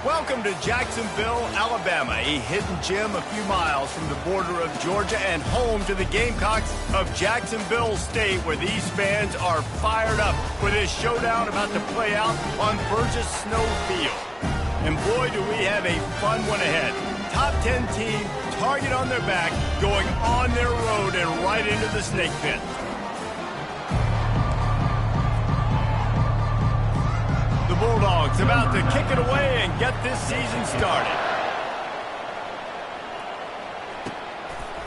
Welcome to Jacksonville, Alabama, a hidden gem a few miles from the border of Georgia and home to the Gamecocks of Jacksonville State, where these fans are fired up for this showdown about to play out on Burgess Snow Field. And boy, do we have a fun one ahead. Top 10 team, target on their back, going on their road and right into the snake pit. Bulldogs about to kick it away and get this season started.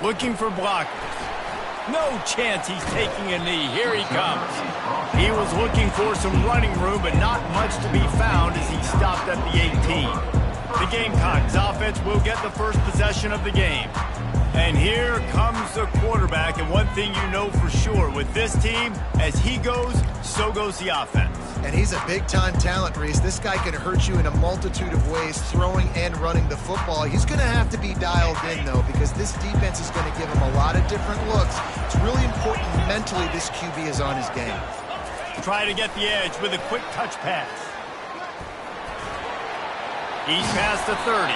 Looking for blockers. No chance he's taking a knee. Here he comes. He was looking for some running room, but not much to be found as he stopped at the 18. The Gamecocks offense will get the first possession of the game. And here comes the quarterback, and one thing you know for sure with this team, as he goes, so goes the offense. And he's a big-time talent, Reese. This guy can hurt you in a multitude of ways, throwing and running the football. He's going to have to be dialed in, though, because this defense is going to give him a lot of different looks. It's really important mentally this QB is on his game. Try to get the edge with a quick touch pass. He's past the 30.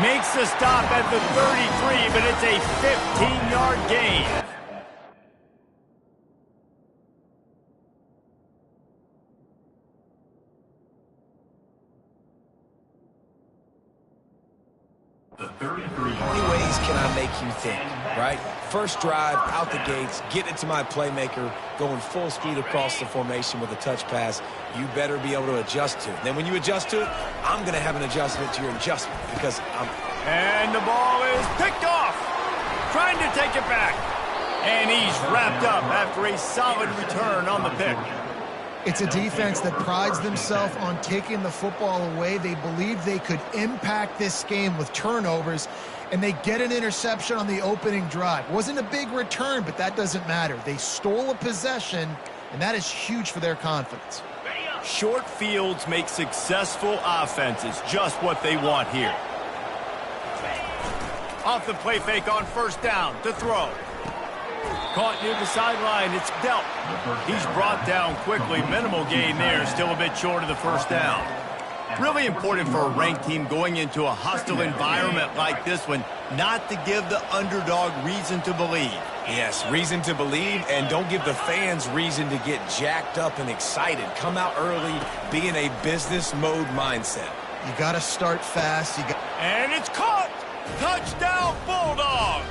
Makes the stop at the 33, but it's a 15-yard gain. How many ways can I make you think, right? First drive, out the gates, get it to my playmaker, going full speed across the formation with a touch pass. You better be able to adjust to it. Then when you adjust to it, I'm going to have an adjustment to your adjustment because I'm... And the ball is picked off. Trying to take it back. And he's wrapped up after a solid return on the pick. It's a defense that prides themselves on taking the football away. They believe they could impact this game with turnovers, and they get an interception on the opening drive. Wasn't a big return, but that doesn't matter. They stole a possession, and that is huge for their confidence. Short fields make successful offenses just what they want here. Off the play fake on first down to throw. Caught near the sideline. It's dealt. He's brought down quickly. Minimal gain there. Still a bit short of the first down. Really important for a ranked team going into a hostile environment like this one not to give the underdog reason to believe. Yes, reason to believe, and don't give the fans reason to get jacked up and excited. Come out early, be in a business mode mindset. You got to start fast. And it's caught! Touchdown, Bulldogs!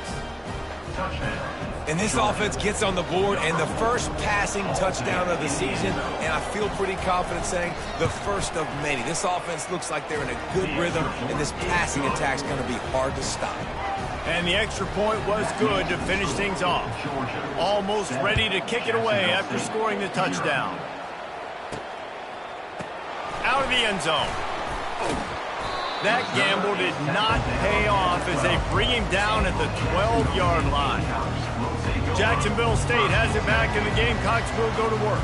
And this offense gets on the board, and the first passing touchdown of the season, and I feel pretty confident saying the first of many. This offense looks like they're in a good rhythm, and this passing attack's going to be hard to stop. And the extra point was good to finish things off. Almost ready to kick it away after scoring the touchdown. Out of the end zone. That gamble did not pay off as they bring him down at the 12-yard line. Jacksonville State has it back, and the Gamecocks will go to work.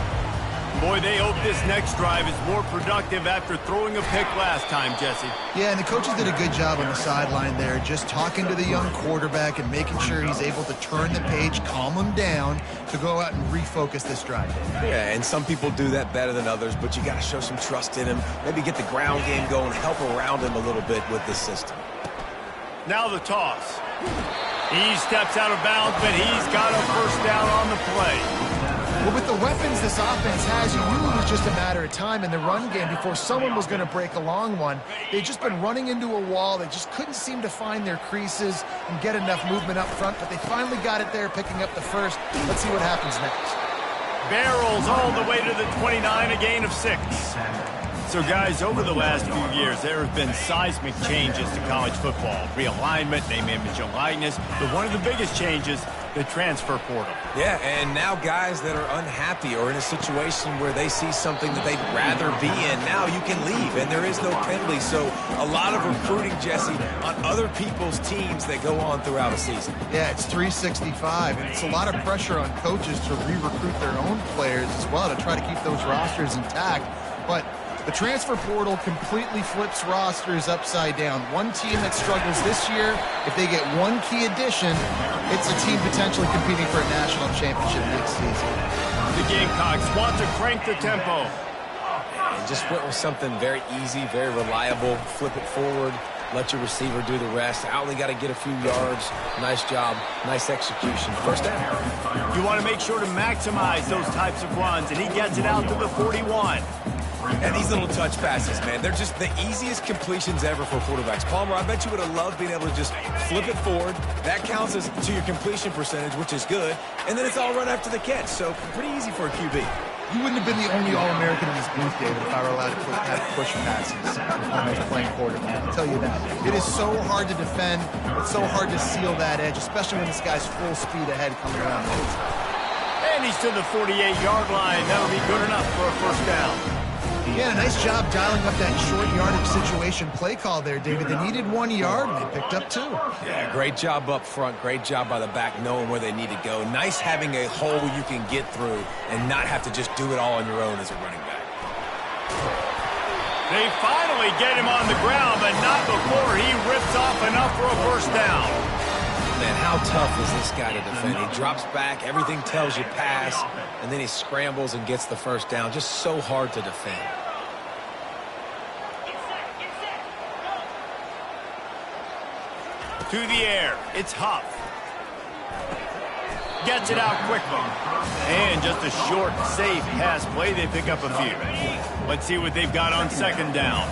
Boy, they hope this next drive is more productive after throwing a pick last time, Jesse. Yeah, and the coaches did a good job on the sideline there, just talking to the young quarterback and making sure he's able to turn the page, calm him down, to go out and refocus this drive. Yeah, and some people do that better than others, but you got to show some trust in him. Maybe get the ground game going, help around him a little bit with this system. Now the toss. He steps out of bounds, but he's got a first down on the play. Well, with the weapons this offense has, you knew it was just a matter of time in the run game before someone was going to break a long one. They'd just been running into a wall. They just couldn't seem to find their creases and get enough movement up front, but they finally got it there, picking up the first. Let's see what happens next. Barrels all the way to the 29, a gain of 6. So, guys, over the last few years, there have been seismic changes to college football. Realignment, name, image, and likeness. But one of the biggest changes, the transfer portal. Yeah, and now guys that are unhappy or in a situation where they see something that they'd rather be in, now you can leave, and there is no penalty. So a lot of recruiting, Jesse, on other people's teams that go on throughout a season. Yeah, it's 365, and it's a lot of pressure on coaches to re-recruit their own players as well to try to keep those rosters intact. But the transfer portal completely flips rosters upside down. One team that struggles this year, if they get one key addition, it's a team potentially competing for a national championship next season. The Gamecocks want to crank the tempo. And just went with something very easy, very reliable. Flip it forward, let your receiver do the rest. I only got to get a few yards. Nice job, nice execution. First down. You want to make sure to maximize those types of runs, and he gets it out to the 41. And these little touch passes, man, they're just the easiest completions ever for quarterbacks. Palmer, I bet you would have loved being able to just flip it forward. That counts as to your completion percentage, which is good. And then it's all run after the catch, so pretty easy for a QB. You wouldn't have been the only All-American in this booth, David, if I were allowed to have push passes when I was playing quarterback. I'll tell you that. It is so hard to defend. It's so hard to seal that edge, especially when this guy's full speed ahead coming around the outside. And he's to the 48-yard line. That'll be good enough for a first down. Yeah, nice job dialing up that short yardage situation play call there, David. They needed 1 yard, and they picked up 2. Yeah, great job up front. Great job by the back knowing where they need to go. Nice having a hole you can get through and not have to just do it all on your own as a running back. They finally get him on the ground, but not before he rips off enough for a first down. Man, how tough is this guy to defend? He drops back, everything tells you pass, and then he scrambles and gets the first down. Just so hard to defend. To the air, it's Huff. Gets it out quickly. And just a short, safe pass play. They pick up a few. Let's see what they've got on second down.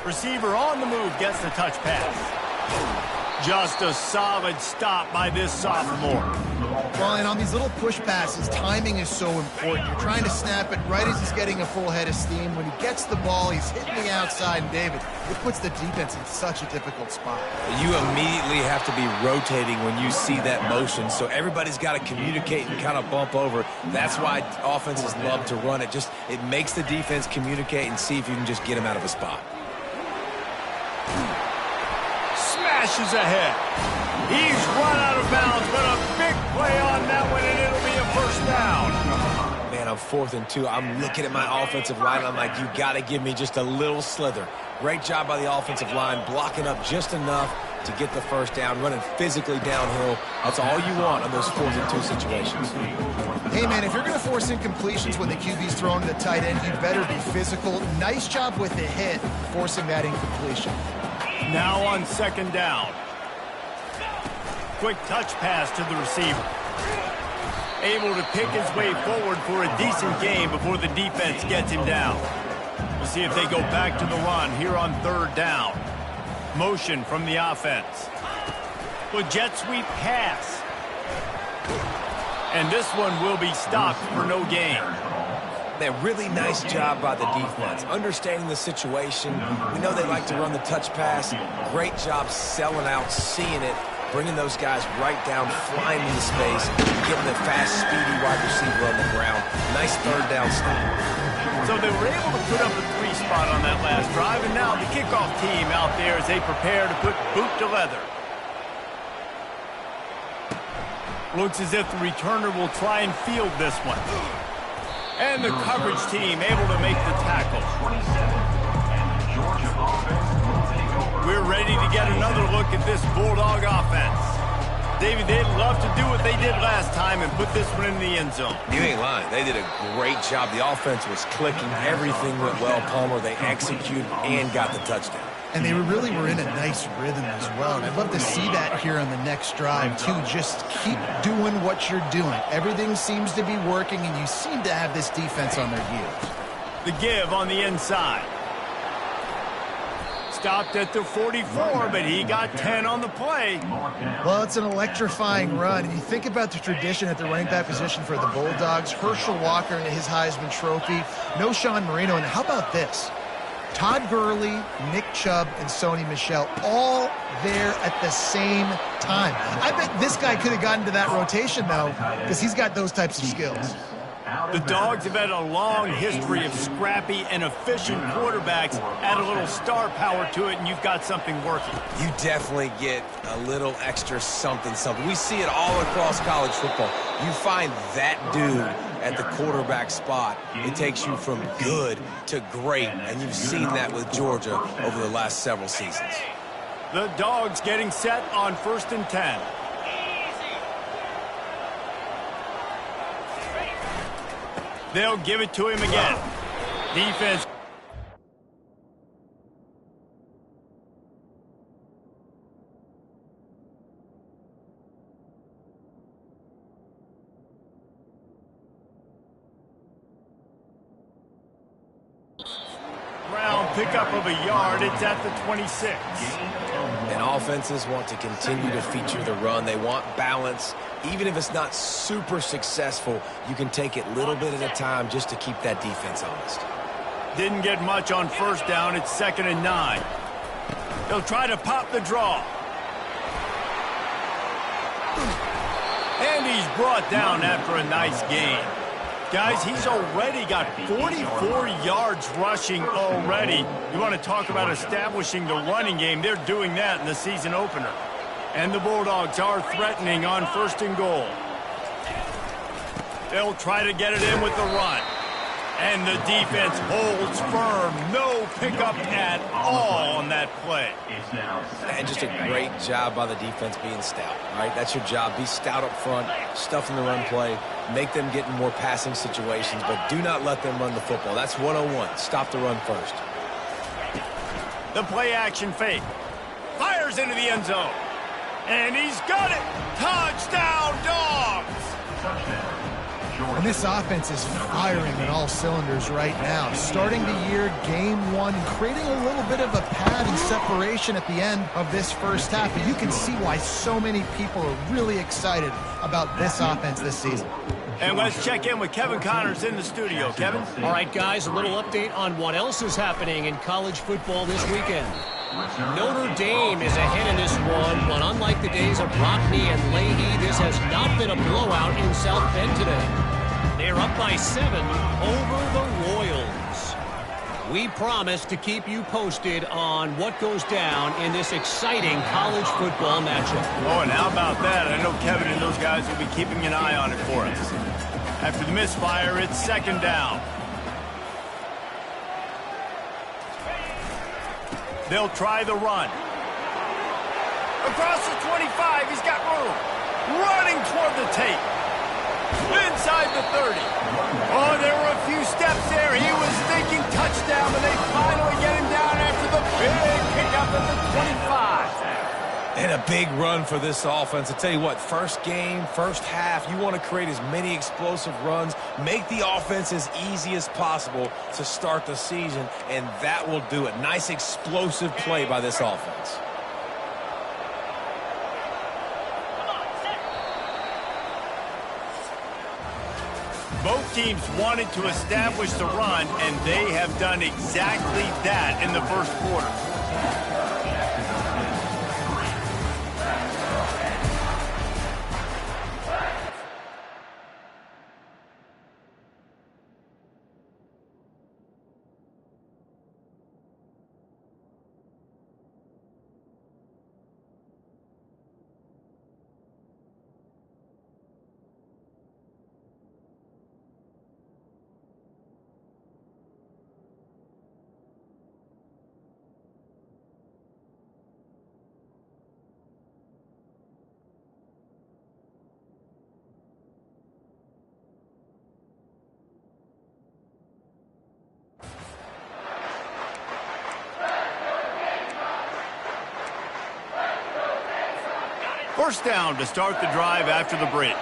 Receiver on the move gets the touch pass. Just a solid stop by this sophomore. Well, and on these little push passes, timing is so important. You're trying to snap it right as he's getting a full head of steam. When he gets the ball, he's hitting the outside, and David, it puts the defense in such a difficult spot. You immediately have to be rotating when you see that motion, so everybody's got to communicate and kind of bump over. That's why offenses love to run it. It makes the defense communicate and see if you can just get him out of a spot. Smashes ahead. He's run out of bounds, but a big play on that one, and it'll be a first down. Man, on 4th and 2, I'm looking at my offensive line, and I'm like, you got to give me just a little slither. Great job by the offensive line, blocking up just enough to get the first down, running physically downhill. That's all you want on those 4th and 2 situations. Hey, man, if you're going to force incompletions when the QB's throwing to the tight end, you better be physical. Nice job with the hit, forcing that incompletion. Now on 2nd down. Quick touch pass to the receiver. Able to pick his way forward for a decent game before the defense gets him down. We'll see if they go back to the run here on 3rd down. Motion from the offense. With jet sweep pass. And this one will be stopped for no gain. A really nice job by the defense, understanding the situation. We know they like to run the touch pass. Great job selling out, seeing it, bringing those guys right down, flying into space, getting the fast, speedy wide receiver on the ground. Nice 3rd down stop. So they were able to put up a 3 spot on that last drive, and now the kickoff team out there as they prepare to put boot to leather. Looks as if the returner will try and field this one. And the coverage team able to make the tackle. We're ready to get another look at this Bulldog offense. David, they'd love to do what they did last time and put this one in the end zone. You ain't lying. They did a great job. The offense was clicking. Everything went well, Palmer. They executed and got the touchdown. And they really were in a nice rhythm as well. And I'd love to see that here on the next drive, too. Just keep doing what you're doing. Everything seems to be working, and you seem to have this defense on their heels. The give on the inside. Stopped at the 44, but he got 10 on the play. Well, it's an electrifying run. And you think about the tradition at the running back position for the Bulldogs. Herschel Walker and his Heisman Trophy. No Sean Marino. And how about this? Todd Gurley, Nick Chubb, and Sony Michel all there at the same time. I bet this guy could have gotten to that rotation, though, because he's got those types of skills. The Dogs have had a long history of scrappy and efficient quarterbacks. Add a little star power to it, and you've got something working. You definitely get a little extra something. We see it all across college football. You find that dude at the quarterback spot, it takes you from good to great, and you've seen that with Georgia over the last several seasons. The Dogs getting set on 1st and 10. They'll give it to him again. Defense. Pickup of a yard. It's at the 26. And offenses want to continue to feature the run. They want balance. Even if it's not super successful, you can take it little bit at a time just to keep that defense honest. Didn't get much on 1st down. It's 2nd and 9. They'll try to pop the draw. And he's brought down after a nice gain. Guys, he's already got 44 yards rushing already. You want to talk about establishing the running game. They're doing that in the season opener. And the Bulldogs are threatening on 1st and goal. They'll try to get it in with the run. And the defense holds firm. No pickup at all on that play. And just a great job by the defense being stout, right? That's your job. Be stout up front, stuff in the run play, make them get in more passing situations, but do not let them run the football. That's 101. Stop the run first. The play action fake. Fires into the end zone. And he's got it. Touchdown, Dogs. And this offense is firing on all cylinders right now. Starting the year, game one, and creating a little bit of a pad and separation at the end of this first half. And you can see why so many people are really excited about this offense this season. And let's check in with Kevin Connors in the studio. Kevin? All right, guys, a little update on what else is happening in college football this weekend. Notre Dame is ahead in this one, but unlike the days of Rockney and Leahy, this has not been a blowout in South Bend today. They're up by 7 over the Royals. We promise to keep you posted on what goes down in this exciting college football matchup. Oh, and how about that? I know Kevin and those guys will be keeping an eye on it for us. After the misfire, it's second down. They'll try the run. Across the 25, he's got room. Running toward the tape. Inside the 30. Oh, there were a few steps there. He was thinking touchdown, but they finally get him down after the big pickup at the 25. And a big run for this offense. I tell you what, first game, first half, you want to create as many explosive runs, make the offense as easy as possible to start the season, and that will do it. Nice explosive play by this offense. Both teams wanted to establish the run, and they have done exactly that in the first quarter. First down to start the drive after the break.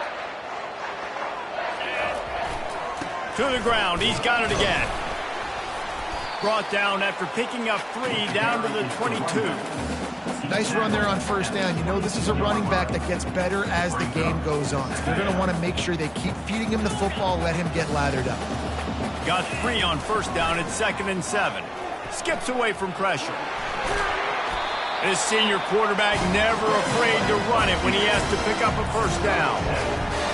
To the ground. He's got it again. Brought down after picking up 3 down to the 22. Nice run there on first down. You know this is a running back that gets better as the game goes on. So they're going to want to make sure they keep feeding him the football, let him get lathered up. Got 3 on first down at 2nd and 7. Skips away from pressure. This senior quarterback never afraid to run it when he has to pick up a first down.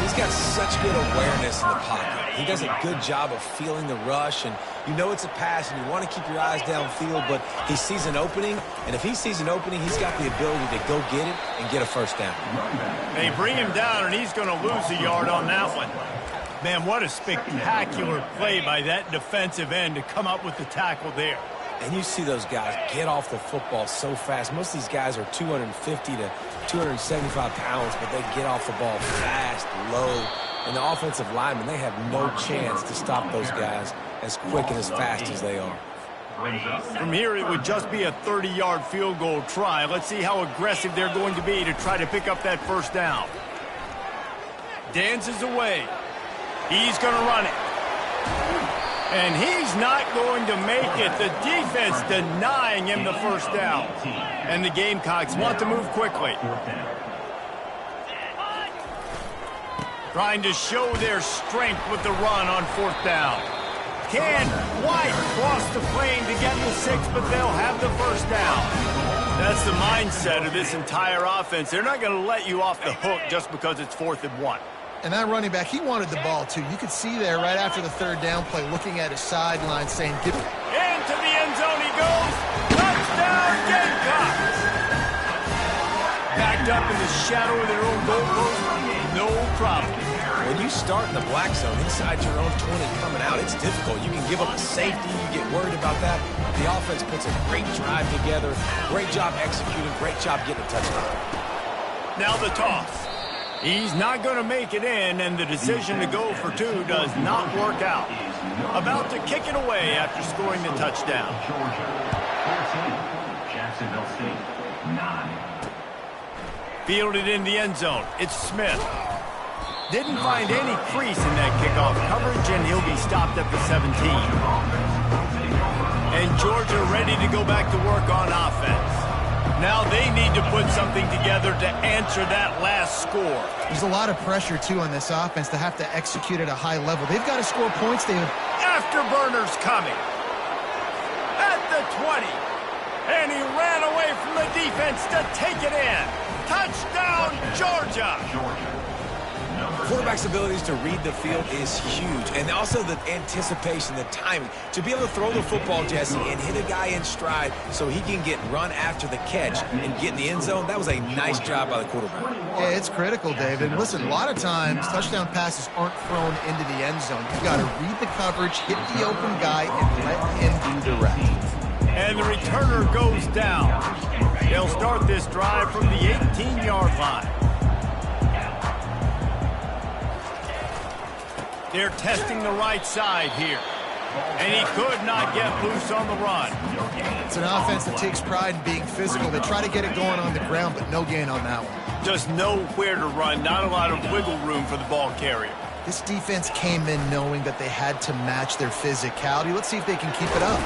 He's got such good awareness in the pocket. He does a good job of feeling the rush, and you know it's a pass, and you want to keep your eyes downfield, but he sees an opening, and if he sees an opening, he's got the ability to go get it and get a first down. They bring him down, and he's going to lose a yard on that one. Man, what a spectacular play by that defensive end to come up with the tackle there. And you see those guys get off the football so fast. Most of these guys are 250 to 275 pounds, but they get off the ball fast, low. And the offensive linemen, they have no chance to stop those guys as quick and as fast as they are. From here, it would just be a 30-yard field goal try. Let's see how aggressive they're going to be to try to pick up that first down. Dances away. He's going to run it. And he's not going to make it. The defense denying him the first down. And the Gamecocks want to move quickly. Trying to show their strength with the run on 4th down. Can White cross the plane to get the 6, but they'll have the first down. That's the mindset of this entire offense. They're not going to let you off the hook just because it's 4th and 1. And that running back, he wanted the ball, too. You could see there right after the 3rd down play, looking at his sideline, saying, "Give it." Into the end zone he goes. Touchdown, Gamecocks. Backed up in the shadow of their own goalpost, no problem. When you start in the black zone inside your own 20 coming out, it's difficult. You can give up a safety. You get worried about that. The offense puts a great drive together. Great job executing. Great job getting a touchdown. Now the toss. He's not going to make it in, and the decision to go for 2 does not work out. About to kick it away after scoring the touchdown. Jacksonville State, 9. Fielded in the end zone. It's Smith. Didn't find any crease in that kickoff coverage, and he'll be stopped at the 17. And Georgia ready to go back to work on offense. Now they need to put something together to answer that last score. There's a lot of pressure, too, on this offense to have to execute at a high level. They've got to score points. Afterburners coming. At the 20. And he ran away from the defense to take it in. Touchdown, Georgia. Quarterback's abilities to read the field is huge, and also the anticipation, the timing. To be able to throw the football, Jesse, and hit a guy in stride so he can get run after the catch and get in the end zone, that was a nice job by the quarterback. Yeah, it's critical, David. Listen, a lot of times touchdown passes aren't thrown into the end zone. You've got to read the coverage, hit the open guy, and let him do the rest. And the returner goes down. They'll start this drive from the 18-yard line. They're testing the right side here. And he could not get loose on the run. It's an offense that takes pride in being physical. They try to get it going on the ground, but no gain on that one. Just nowhere to run, not a lot of wiggle room for the ball carrier. This defense came in knowing that they had to match their physicality. Let's see if they can keep it up.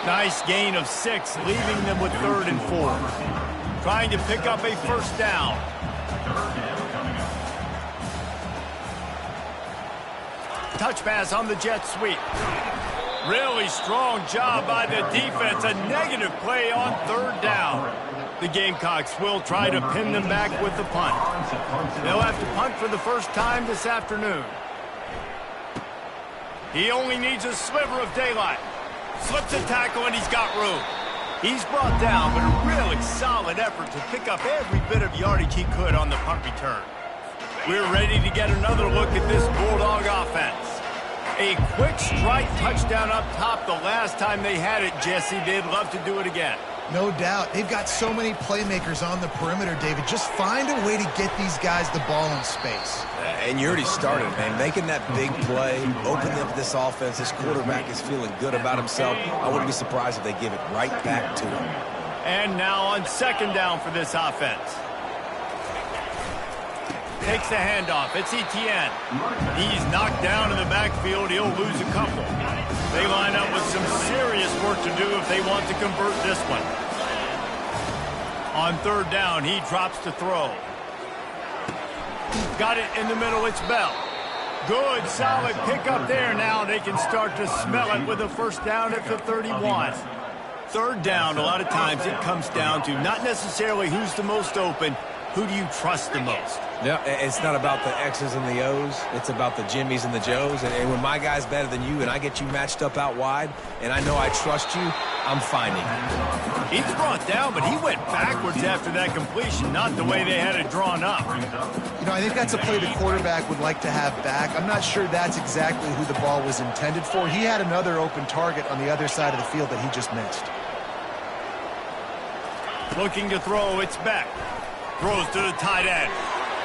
Nice gain of 6, leaving them with 3rd and 4. Trying to pick up a first down. Touch pass on the jet sweep. Really strong job by the defense. A negative play on 3rd down. The Gamecocks will try to pin them back with the punt. They'll have to punt for the first time this afternoon. He only needs a sliver of daylight. Slips a tackle and he's got room. He's brought down, but a really solid effort to pick up every bit of yardage he could on the punt return. We're ready to get another look at this Bulldog offense. A quick strike touchdown up top the last time they had it, Jesse. They'd love to do it again. No doubt. They've got so many playmakers on the perimeter, David. Just find a way to get these guys the ball in space. And you already started, man. Making that big play, opening up this offense. This quarterback is feeling good about himself. I wouldn't be surprised if they give it right back to him. And now on 2nd down for this offense. Takes the handoff. It's Etienne. He's knocked down in the backfield. He'll lose a couple. They line up with some serious work to do if they want to convert this one. On 3rd down, he drops to throw. Got it in the middle. It's Bell. Good, solid pickup there. Now they can start to smell it with a first down at the 31. 3rd down, a lot of times it comes down to not necessarily who's the most open, who do you trust the most? Yeah, it's not about the X's and the O's. It's about the Jimmies and the Joes. And when my guy's better than you and I get you matched up out wide and I know I trust you, I'm finding it. He's brought down, but he went backwards after that completion, not the way they had it drawn up. You know, I think that's a play the quarterback would like to have back. I'm not sure that's exactly who the ball was intended for. He had another open target on the other side of the field that he just missed. Looking to throw, it's Beck. Throws to the tight end.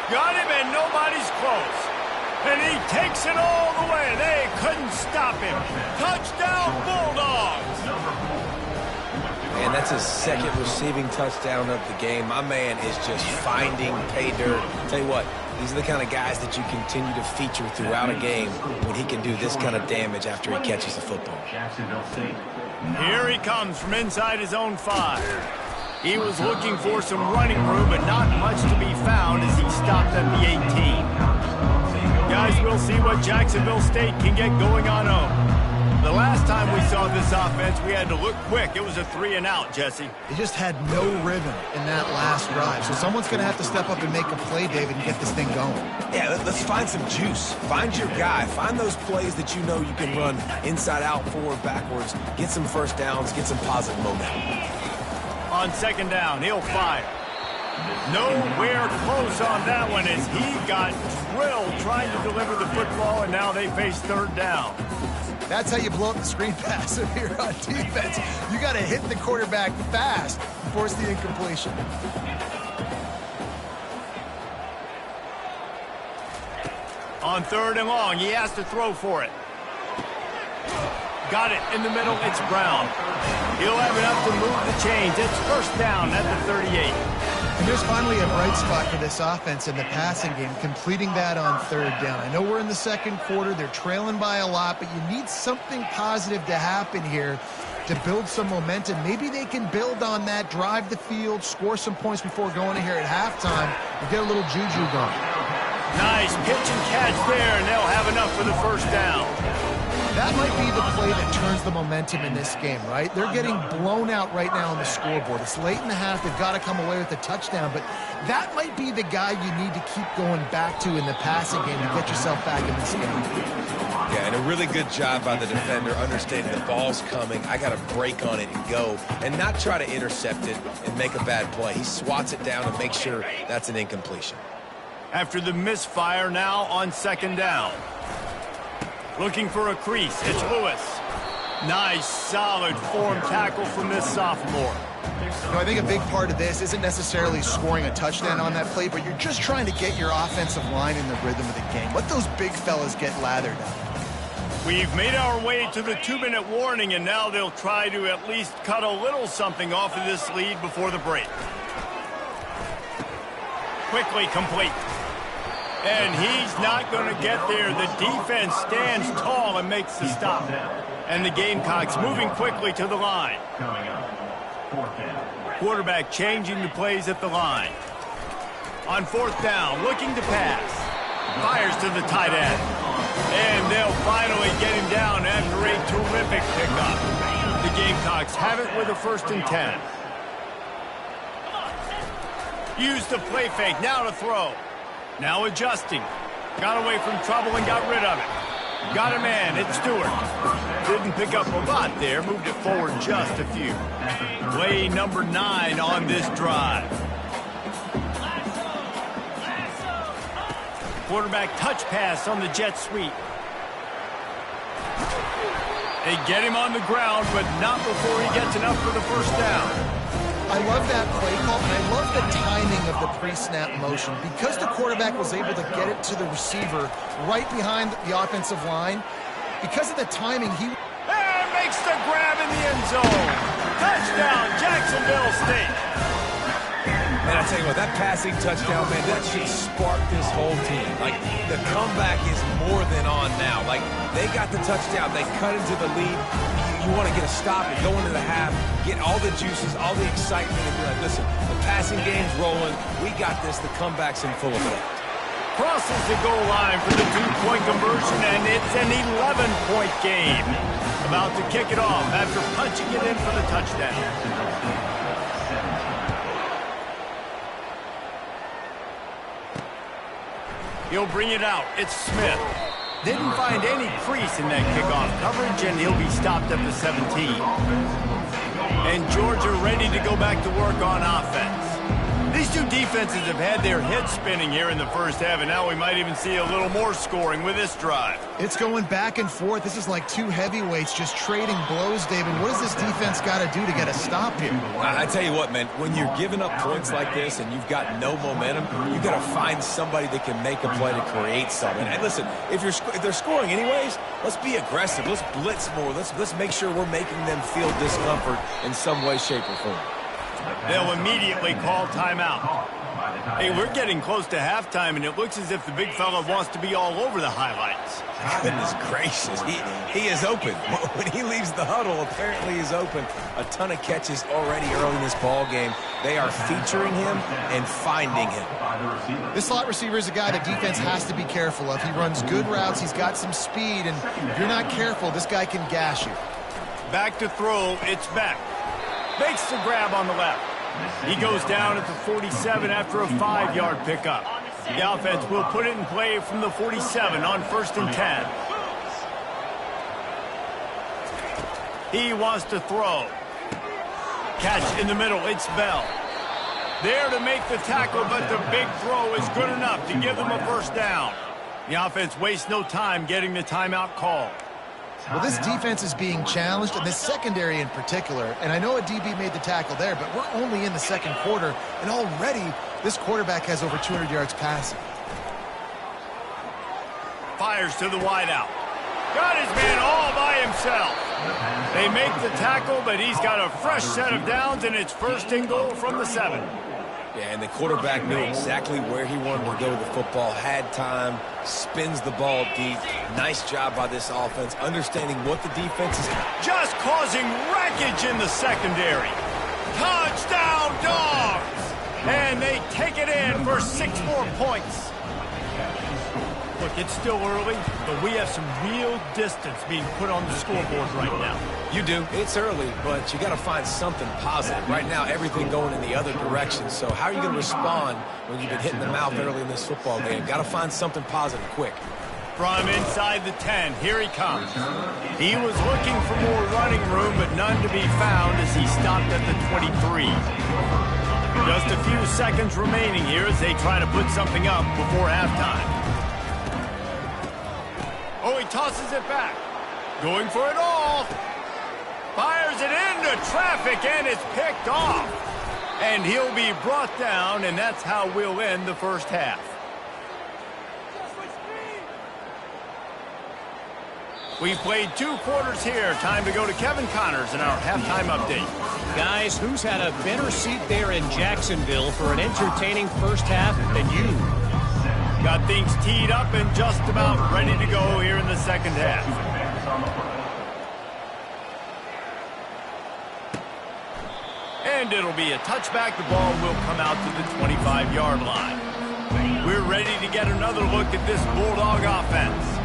Got him, and nobody's close. And he takes it all the way. They couldn't stop him. Touchdown, Bulldogs! And that's his 2nd receiving touchdown of the game. My man is just finding pay dirt. Tell you what, these are the kind of guys that you continue to feature throughout a game when he can do this kind of damage after he catches the football. Here he comes from inside his own 5. He was looking for some running room, but not much to be found as he stopped at the 18. Guys, we'll see what Jacksonville State can get going on home. The last time we saw this offense, we had to look quick. It was a 3-and-out, Jesse. They just had no rhythm in that last drive. So someone's going to have to step up and make a play, David, and get this thing going. Yeah, let's find some juice. Find your guy. Find those plays that you know you can run inside out, forward, backwards. Get some first downs. Get some positive momentum. On 2nd down, he'll fire. Nowhere close on that one as he got drilled trying to deliver the football, and now they face 3rd down. That's how you blow up the screen pass if you're on defense. You got to hit the quarterback fast and force the incompletion. On 3rd and long, he has to throw for it. Got it in the middle. It's Brown. He'll have enough to move the chains. It's first down at the 38. And there's finally a bright spot for this offense in the passing game, completing that on 3rd down. I know we're in the 2nd quarter. They're trailing by a lot, but you need something positive to happen here to build some momentum. Maybe they can build on that, drive the field, score some points before going in here at halftime, and get a little juju going. Nice pitch and catch there, and they'll have enough for the first down. That might be the play that turns the momentum in this game, right? They're getting blown out right now on the scoreboard. It's late in the half. They've got to come away with a touchdown, but that might be the guy you need to keep going back to in the passing game to get yourself back in this game. Yeah, and a really good job by the defender understanding the ball's coming. I got to break on it and go and not try to intercept it and make a bad play. He swats it down and makes sure that's an incompletion. After the misfire, now on second down. Looking for a crease, it's Lewis. Nice, solid form tackle from this sophomore. You know, I think a big part of this isn't necessarily scoring a touchdown on that play, but you're just trying to get your offensive line in the rhythm of the game. Let those big fellas get lathered up. We've made our way to the 2-minute warning, and now they'll try to at least cut a little something off of this lead before the break. Quickly complete. And he's not going to get there. The defense stands tall and makes the stop. And the Gamecocks moving quickly to the line. Quarterback changing the plays at the line. On fourth down, looking to pass. Fires to the tight end. And they'll finally get him down after a terrific pickup. The Gamecocks have it with a 1st and 10. Use the play fake, now to throw. Now adjusting. Got away from trouble and got rid of it. Got a man, it's Stewart. Didn't pick up a lot there, moved it forward just a few. Play number 9 on this drive. Quarterback touch pass on the jet sweep. They get him on the ground, but not before he gets enough for the 1st down. I love that play call, and I love the timing of the pre-snap motion. Because the quarterback was able to get it to the receiver right behind the offensive line, because of the timing, he makes the grab in the end zone. Touchdown, Jacksonville State. And I tell you what, that passing touchdown, man, that should spark this whole team. Like, the comeback is more than on now. Like, they got the touchdown. They cut into the lead. You want to get a stop and go into the half, get all the juices, all the excitement, and be like, listen, the passing game's rolling. We got this. The comeback's in full effect. Crosses the goal line for the 2-point conversion, and it's an 11-point game. About to kick it off after punching it in for the touchdown. He'll bring it out. It's Smith. Didn't find any crease in that kickoff coverage, and he'll be stopped at the 17. And Georgia ready to go back to work on offense. These two defenses have had their heads spinning here in the 1st half, and now we might even see a little more scoring with this drive. It's going back and forth. This is like two heavyweights just trading blows, David. What does this defense got to do to get a stop here? I tell you what, man, when you're giving up points like this and you've got no momentum, you got to find somebody that can make a play to create something. And listen, if they're scoring anyways, let's be aggressive. Let's blitz more. Let's make sure we're making them feel discomfort in some way, shape, or form. They'll immediately call timeout. Hey, we're getting close to halftime, and it looks as if the big fella wants to be all over the highlights. Goodness gracious, he is open. When he leaves the huddle, apparently he's open. A ton of catches already early in this ball game. They are featuring him and finding him. This slot receiver is a guy the defense has to be careful of. He runs good routes, he's got some speed, and if you're not careful, this guy can gash you. Back to throw, it's Beck. Makes the grab on the left. He goes down at the 47 after a 5-yard pickup. The offense will put it in play from the 47 on 1st and 10. He wants to throw. Catch in the middle, it's Bell. There to make the tackle, but the big throw is good enough to give them a 1st down. The offense wastes no time getting the timeout called. Well, this defense is being challenged, and this secondary in particular. And I know a DB made the tackle there, but we're only in the 2nd quarter, and already this quarterback has over 200 yards passing. Fires to the wideout. Got his man all by himself. They make the tackle, but he's got a fresh set of downs, and it's 1st and goal from the 7. Yeah, and the quarterback knew exactly where he wanted to go with the football, had time, spins the ball deep. Nice job by this offense, understanding what the defense is. Just causing wreckage in the secondary. Touchdown, Dogs! And they take it in for 6 more points. Look, it's still early, but we have some real distance being put on the scoreboard right now. You do. It's early, but you got to find something positive. Right now, everything going in the other direction. So how are you going to respond when you've been hit in the mouth early in this football game? Got to find something positive quick. From inside the 10, here he comes. He was looking for more running room, but none to be found as he stopped at the 23. Just a few seconds remaining here as they try to put something up before halftime. Oh, he tosses it back. Going for it all. Fires it into traffic, and it's picked off. And he'll be brought down, and that's how we'll end the first half. We played 2 quarters here. Time to go to Kevin Connors in our halftime update. Guys, who's had a better seat there in Jacksonville for an entertaining first half than you? Got things teed up and just about ready to go here in the second half. And it'll be a touchback. The ball will come out to the 25-yard line. We're ready to get another look at this Bulldog offense.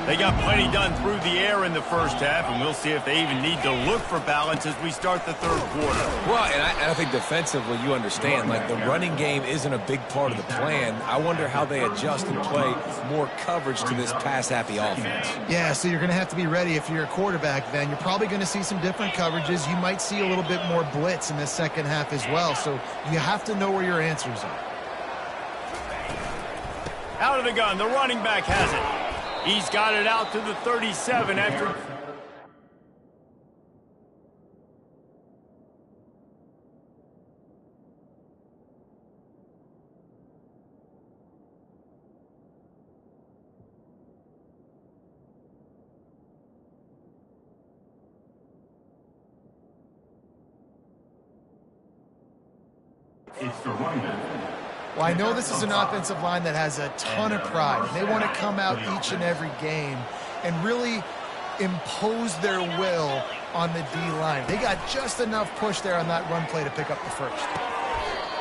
They got plenty done through the air in the first half, and we'll see if they even need to look for balance as we start the third quarter. Well, and I think defensively you understand, like the running game isn't a big part of the plan. I wonder how they adjust and play more coverage to this pass-happy offense. Yeah, so you're going to have to be ready if you're a quarterback then. You're probably going to see some different coverages. You might see a little bit more blitz in the second half as well, so you have to know where your answers are. Out of the gun, the running back has it. He's got it out to the 37 after... It's the running back. Well, I know this is an offensive line that has a ton of pride. They want to come out each and every game and really impose their will on the D-line. They got just enough push there on that run play to pick up the first.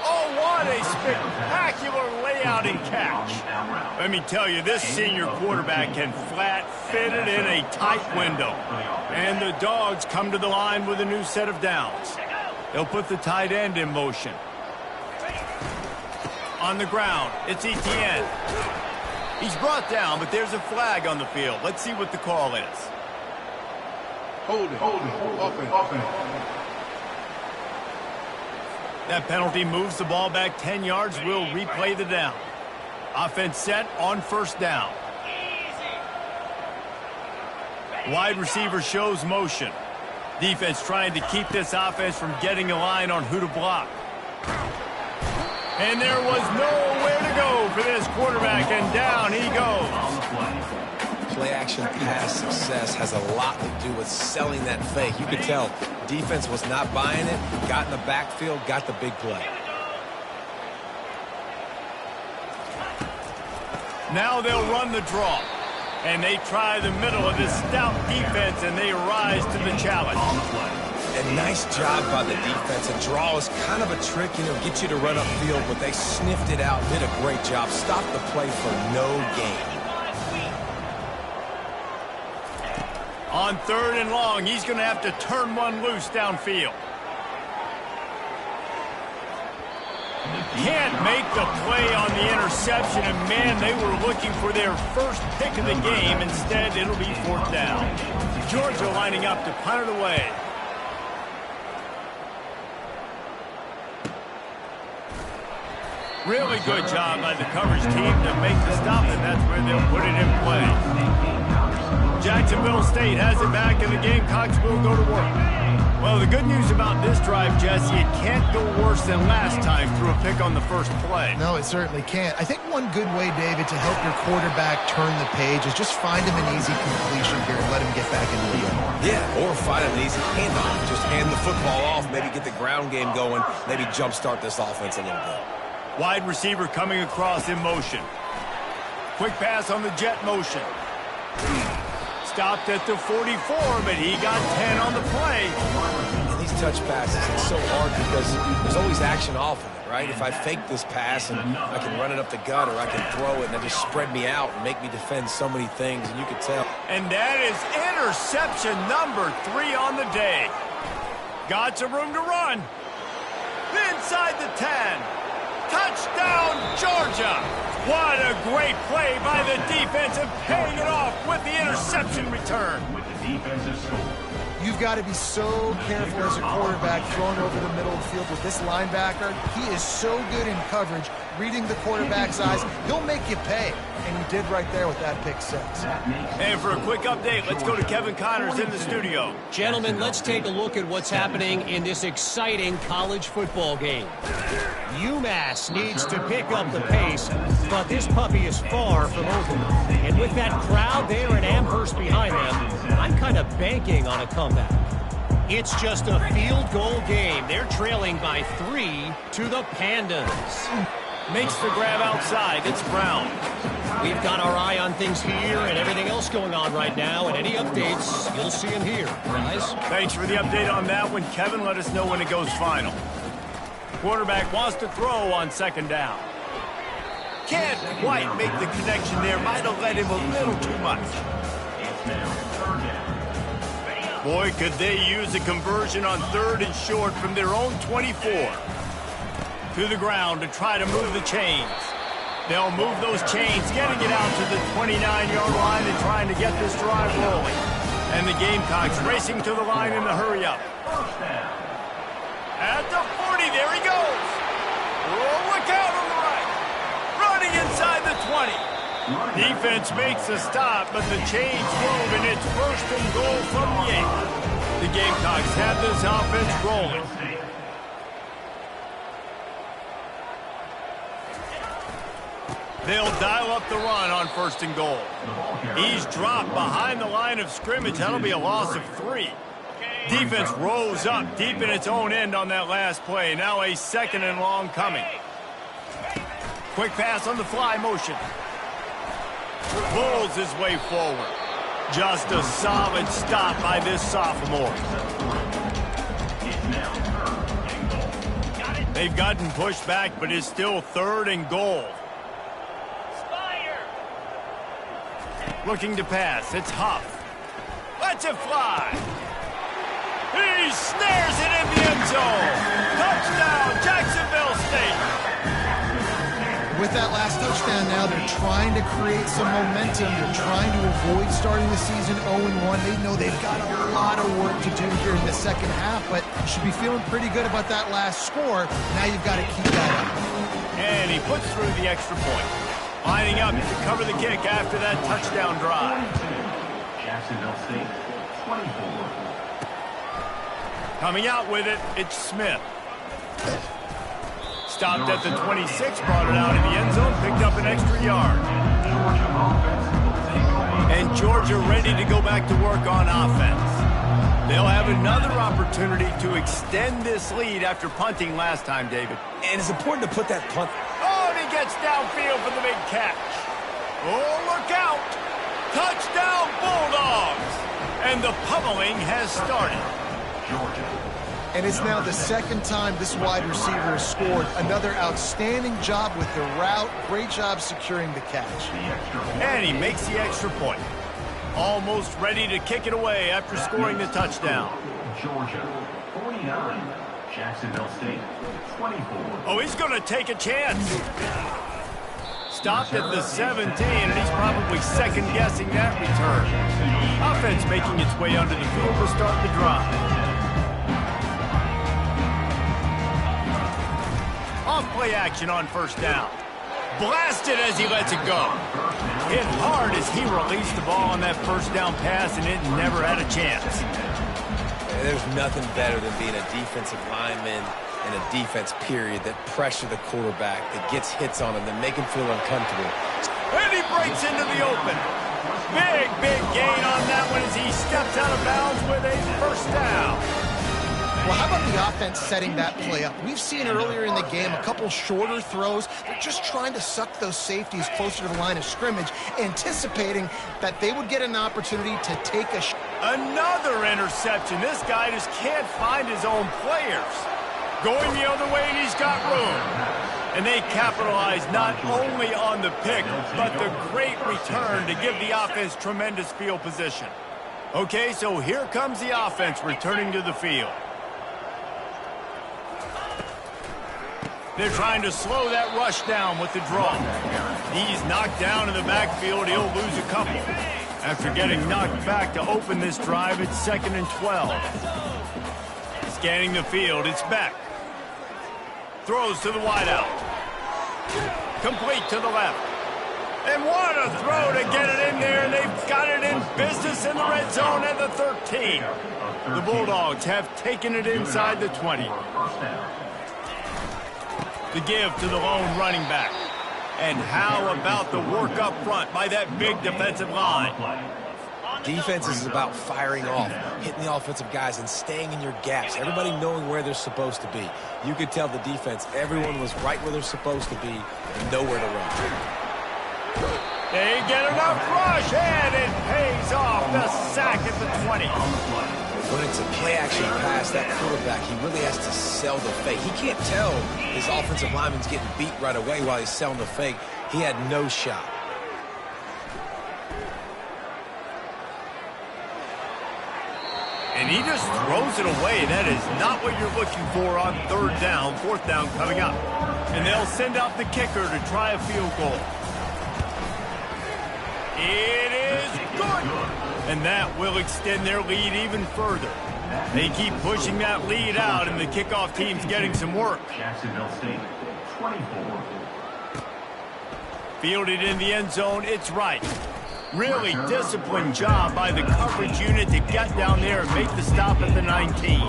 Oh, what a spectacular layout and catch. Let me tell you, this senior quarterback can flat fit it in a tight window. And the Dogs come to the line with a new set of downs. They'll put the tight end in motion. On the ground, it's Etienne. He's brought down, but there's a flag on the field. Let's see what the call is. Hold it. Open. That penalty moves the ball back 10 yards. We'll replay the down. Offense set on first down. Wide receiver shows motion. Defense trying to keep this offense from getting a line on who to block. And there was nowhere to go for this quarterback, and down he goes. Play-action pass success has a lot to do with selling that fake. You could tell defense was not buying it, got in the backfield, got the big play. Now they'll run the draw. And they try the middle of this stout defense, and they rise to the challenge. And nice job by the defense. A draw is kind of a trick, get you to run upfield, but they sniffed it out, did a great job. Stopped the play for no gain. On 3rd and long, he's going to have to turn one loose downfield. Can't make the play on the interception, and man, they were looking for their first pick of the game. Instead, it'll be 4th down. Georgia lining up to punt it away. Really good job by the coverage team to make the stop, and that's where they'll put it in play. Jacksonville State has it back, and the Gamecocks will go to work. Well, the good news about this drive, Jesse, it can't go worse than last time through a pick on the first play. No, it certainly can't. I think one good way, David, to help your quarterback turn the page is just find him an easy completion here and let him get back into the game. Yeah, or find an easy handoff. Just hand the football off, maybe get the ground game going, maybe jumpstart this offense a little bit. Wide receiver coming across in motion. Quick pass on the jet motion. Stopped at the 44, but he got 10 on the play. And these touch passes, it's so hard because there's always action off of it, right? If I fake this pass and I can run it up the gut or I can throw it and it just spread me out and make me defend so many things, and you can tell. And that is interception number 3 on the day. Got some room to run. Inside the 10. Touchdown, Georgia. What a great play by the defense and paying it off with the interception return. With the defensive score. You've got to be so careful as a quarterback throwing over the middle of the field with this linebacker. He is so good in coverage, reading the quarterback's eyes. He'll make you pay, and he did right there with that pick 6. And for a quick update, let's go to Kevin Connors in the studio. Gentlemen, let's take a look at what's happening in this exciting college football game. UMass needs to pick up the pace, but this puppy is far from over. And with that crowd there in Amherst behind them, I'm kind of banking on a comeback. It's just a field goal game. They're trailing by 3 to the Pandas. Makes the grab outside. It's Brown. We've got our eye on things here and everything else going on right now, and any updates, you'll see them here, guys. Thanks for the update on that one, Kevin. Let us know when it goes final. Quarterback wants to throw on 2nd down. Can't quite make the connection there. Might have let him a little too much. Boy, could they use a conversion on 3rd and short from their own 24. To the ground to try to move the chains. They'll move those chains, getting it out to the 29-yard line and trying to get this drive rolling. And the Gamecocks racing to the line in the hurry-up. At the 40, there he goes. Oh, look out on the right. Running inside the 20. Defense makes a stop, but the chains move, and it's 1st and goal from the 8. The Gamecocks have this offense rolling. They'll dial up the run on 1st and goal. He's dropped behind the line of scrimmage. That'll be a loss of 3. Defense rose up deep in its own end on that last play. Now a 2nd and long coming. Quick pass on the fly motion. Pulls his way forward. Just a solid stop by this sophomore. They've gotten pushed back, but it's still 3rd and goal. Looking to pass. It's Huff. Lets it fly. He snares it in the end zone. Touchdown, Jacksonville State. With that last touchdown now, they're trying to create some momentum. They're trying to avoid starting the season 0-1. They know they've got a lot of work to do here in the 2nd half, but you should be feeling pretty good about that last score. Now you've got to keep that up. And he puts through the extra point. Lining up to cover the kick after that touchdown drive. Jacksonville State, 24. Coming out with it, it's Smith. Stopped at the 26, brought it out in the end zone, picked up an extra yard. And Georgia ready to go back to work on offense. They'll have another opportunity to extend this lead after punting last time, David. And it's important to put that punt. Oh, and he gets downfield for the big catch. Oh, look out. Touchdown, Bulldogs. And the pummeling has started. And it's now the 2nd time this wide receiver has scored. Another outstanding job with the route. Great job securing the catch. And he makes the extra point. Almost ready to kick it away after scoring the touchdown. Georgia, 49. Jacksonville State, 24. Oh, he's going to take a chance. Stopped at the 17, and he's probably second-guessing that return. Offense making its way under the field to start the drive. Off-play action on 1st down. Blasted as he lets it go. Hit hard as he released the ball on that 1st down pass, and it never had a chance. There's nothing better than being a defensive lineman and a defense period that pressure the quarterback, that gets hits on him, that make him feel uncomfortable. And he breaks into the open. Big gain on that one as he steps out of bounds with a 1st down. Well, how about the offense setting that play up? We've seen earlier in the game a couple shorter throws. They're just trying to suck those safeties closer to the line of scrimmage, anticipating that they would get an opportunity to take a shot. Another interception. This guy just can't find his own players. Going the other way, and he's got room. And they capitalize not only on the pick, but the great return to give the offense tremendous field position. Okay, so here comes the offense returning to the field. They're trying to slow that rush down with the draw. He's knocked down in the backfield. He'll lose a couple. After getting knocked back to open this drive, it's 2nd and 12. Scanning the field, it's Beck. Throws to the wideout. Complete to the left. And what a throw to get it in there. They've got it in business in the red zone at the 13. The Bulldogs have taken it inside the 20. The give to the lone running back. And how about the work up front by that big defensive line? Defense is about firing off, hitting the offensive guys, and staying in your gaps. Everybody knowing where they're supposed to be. You could tell the defense, everyone was right where they're supposed to be, and nowhere to run. They get enough rush, and it pays off. The sack at the 20. When it's a play-action pass, that quarterback, he really has to sell the fake. He can't tell his offensive lineman's getting beat right away while he's selling the fake. He had no shot. And he just throws it away. That is not what you're looking for on 3rd down, 4th down coming up. And they'll send out the kicker to try a field goal. It is good. And that will extend their lead even further. They keep pushing that lead out, and the kickoff team's getting some work. Jacksonville State, 24. Fielded in the end zone, it's right. Really disciplined job by the coverage unit to get down there and make the stop at the 19.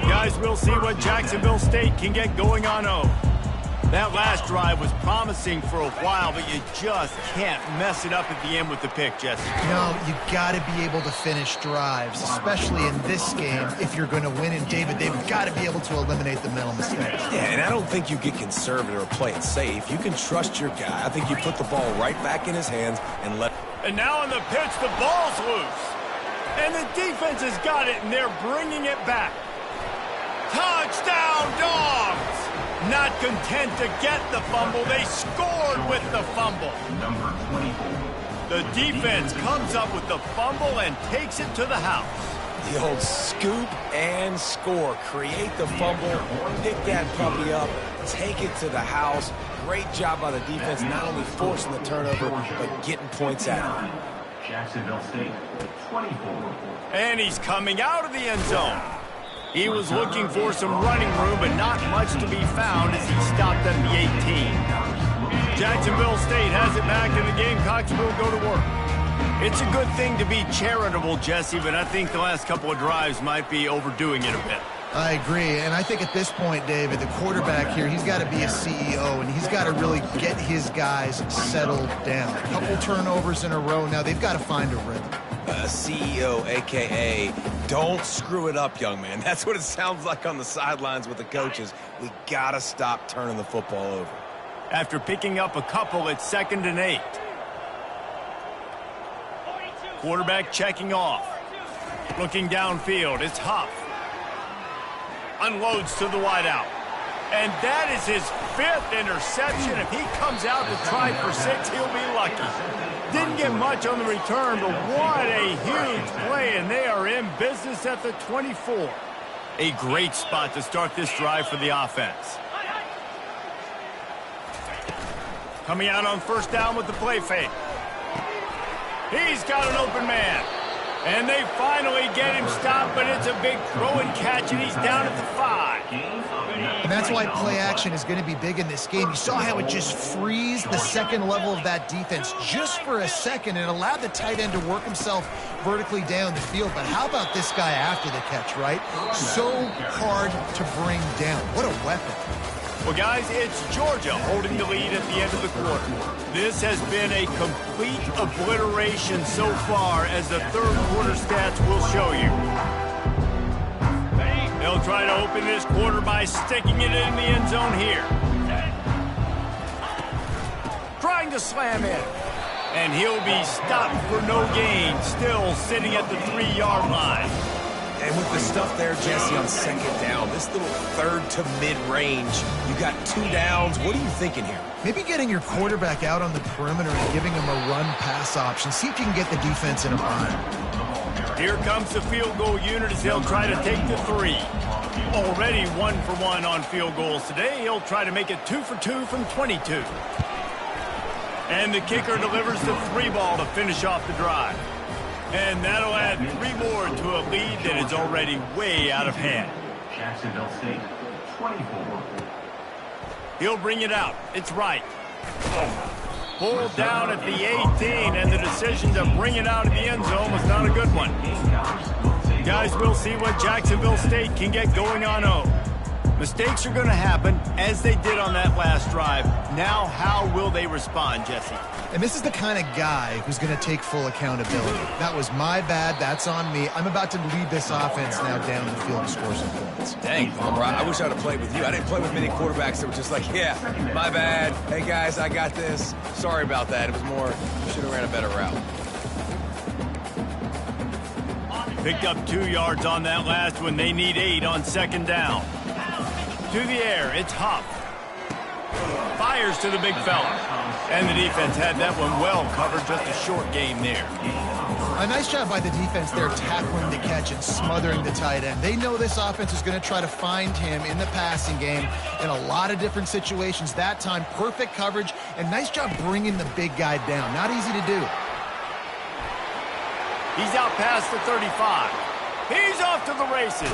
Guys, we'll see what Jacksonville State can get going on 0. That last drive was promising for a while, but you just can't mess it up at the end with the pick, Jesse. No, you got to be able to finish drives, especially in this game if you're going to win. And David, they've got to be able to eliminate the mental mistakes. Yeah, and I don't think you get conservative or play it safe. You can trust your guy. I think you put the ball right back in his hands and let... And now on the pitch, the ball's loose. And the defense has got it, and they're bringing it back. Touchdown, Dogs! Not content to get the fumble, they scored with the fumble. Number 24. The defense comes up with the fumble and takes it to the house. The old scoop and score. Create the fumble, pick that puppy up, take it to the house. Great job by the defense, not only forcing the turnover, but getting points out. Jacksonville State, 24. And he's coming out of the end zone. He was looking for some running room, but not much to be found as he stopped at the 18. Jacksonville State has it back, and the Gamecocks will go to work. It's a good thing to be charitable, Jesse, but I think the last couple of drives might be overdoing it a bit. I agree, and I think at this point, David, the quarterback here, he's got to be a CEO, and he's got to really get his guys settled down. A couple turnovers in a row now. They've got to find a rhythm. CEO, a.k.a. don't screw it up, young man. That's what it sounds like on the sidelines with the coaches. We got to stop turning the football over. After picking up a couple, it's 2nd and 8. Quarterback checking off. Looking downfield, it's Huff. Unloads to the wideout. And that is his 5th interception. If he comes out to try for 6, he'll be lucky. Didn't get much on the return, but what a huge play, and they are in business at the 24. A great spot to start this drive for the offense. Coming out on 1st down with the play fake. He's got an open man. And they finally get him stopped, but it's a big throw and catch, and he's down at the 5. And that's why play action is going to be big in this game. You saw how it just frees the second level of that defense just for a second and allowed the tight end to work himself vertically down the field. But how about this guy after the catch, right? So hard to bring down. What a weapon. Well, guys, it's Georgia holding the lead at the end of the quarter. This has been a complete obliteration so far, as the 3rd quarter stats will show you. They'll try to open this quarter by sticking it in the end zone here. Trying to slam in. And he'll be stopped for no gain, still sitting at the 3-yard line. And with the stuff there, Jesse, on second down, this little third to mid-range, you got 2 downs. What are you thinking here? Maybe getting your quarterback out on the perimeter and giving him a run-pass option. See if you can get the defense in a bind. Here comes the field goal unit as he'll try to take the 3. Already 1 for 1 on field goals today. He'll try to make it 2 for 2 from 22. And the kicker delivers the 3 ball to finish off the drive. And that'll add 3 more to a lead that is already way out of hand. Jacksonville State, 24. He'll bring it out. It's right. Pulled down at the 18, and the decision to bring it out of the end zone was not a good one. Guys, we'll see what Jacksonville State can get going on home. Mistakes are going to happen, as they did on that last drive. Now, how will they respond, Jesse? And this is the kind of guy who's going to take full accountability. That was my bad. That's on me. I'm about to lead this offense now down the field and score some points. Dang, Palmer, I wish I would have played with you. I didn't play with many quarterbacks that were just like, yeah, my bad. Hey, guys, I got this. Sorry about that. It was more, should have ran a better route. Picked up 2 yards on that last one. They need 8 on second down. To the air, it's Huff. Fires to the big fella. And the defense had that one well covered, just a short game there. A nice job by the defense there, tackling the catch and smothering the tight end. They know this offense is going to try to find him in the passing game in a lot of different situations. That time, perfect coverage, and nice job bringing the big guy down. Not easy to do. He's out past the 35. He's off to the races.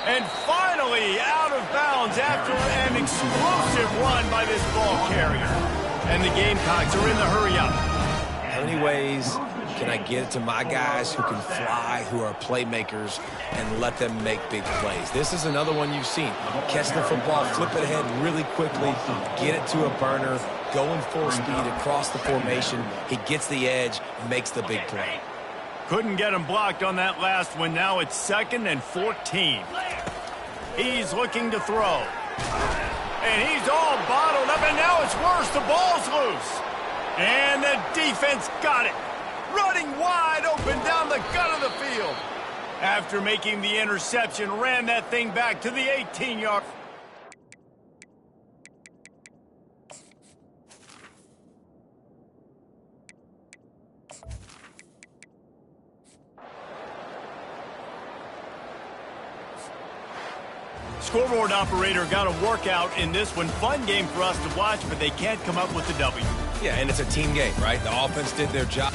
And finally out of bounds after an explosive run by this ball carrier. And the Gamecocks are in the hurry-up. How many ways can I get it to my guys who can fly, who are playmakers, and let them make big plays? This is another one you've seen. Catch the football, flip it ahead really quickly, get it to a burner, going full speed across the formation. He gets the edge, makes the big play. Couldn't get him blocked on that last one. Now it's 2nd and 14. He's looking to throw. And he's all bottled up, and now it's worse. The ball's loose. And the defense got it. Running wide open down the gut of the field. After making the interception, ran that thing back to the 18-yard. Scoreboard operator got a workout in this one. Fun game for us to watch, but they can't come up with the W. Yeah, and it's a team game, right? The offense did their job.